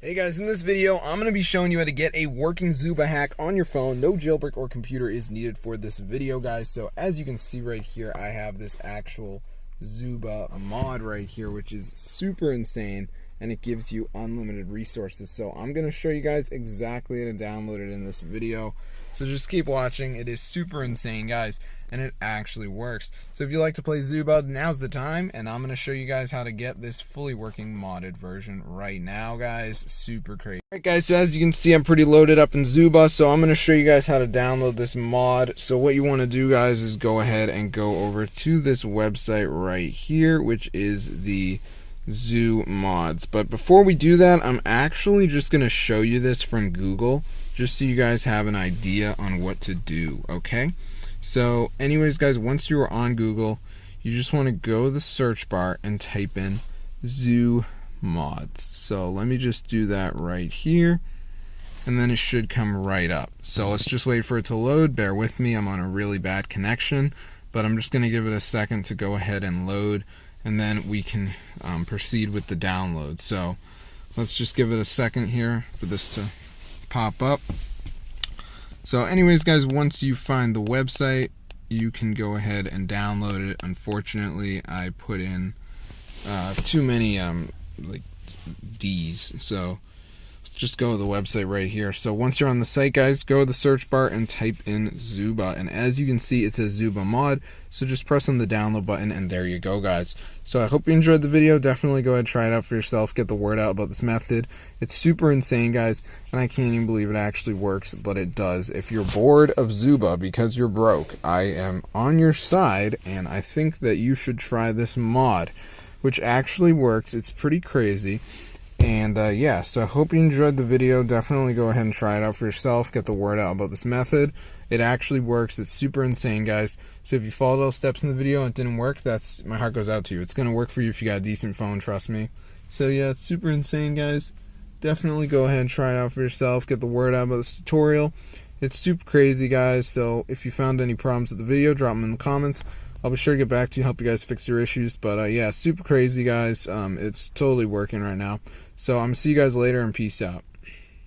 Hey guys, in this video, I'm going to be showing you how to get a working Zooba hack on your phone. No jailbreak or computer is needed for this video, guys. So as you can see right here, I have this actual Zooba mod right here, which is super insane, and it gives you unlimited resources. So I'm going to show you guys exactly how to download it in this video. So just keep watching. It is super insane, guys, and it actually works. So if you like to play Zooba, now's the time, and I'm going to show you guys how to get this fully working modded version right now, guys. Super crazy. Alright guys, so as you can see, I'm pretty loaded up in Zooba, so I'm going to show you guys how to download this mod. So what you want to do, guys, is go ahead and go over to this website right here, which is the Zoo Mods. But before we do that, I'm actually just going to show you this from Google, just so you guys have an idea on what to do, okay? So anyways, guys, once you are on Google, you just want to go to the search bar and type in Zoo Mods. So let me just do that right here, and then it should come right up. So let's just wait for it to load. Bear with me, I'm on a really bad connection, but I'm just going to give it a second to go ahead and load, and then we can proceed with the download. So let's just give it a second here for this to pop up. So anyways, guys, once you find the website, you can go ahead and download it. Unfortunately, I put in too many like D's, so just go to the website right here. So once you're on the site, guys, go to the search bar and type in Zooba, and as you can see, it says Zooba mod, so just press on the download button, and there you go, guys. So I hope you enjoyed the video. Definitely go ahead and try it out for yourself, get the word out about this method. It's super insane, guys, and I can't even believe it actually works, but it does. If you're bored of Zooba because you're broke, I am on your side, and I think that you should try this mod, which actually works. It's pretty crazy. And yeah, so I hope you enjoyed the video. Definitely go ahead and try it out for yourself, get the word out about this method. It actually works. It's super insane, guys. So if you followed all steps in the video and it didn't work, that's, my heart goes out to you. It's gonna work for you if you got a decent phone, trust me. So yeah, it's super insane, guys. Definitely go ahead and try it out for yourself, get the word out about this tutorial. It's super crazy, guys. So if you found any problems with the video, drop them in the comments. I'll be sure to get back to you, help you guys fix your issues. But yeah, super crazy, guys. It's totally working right now. So I'm gonna see you guys later, and peace out.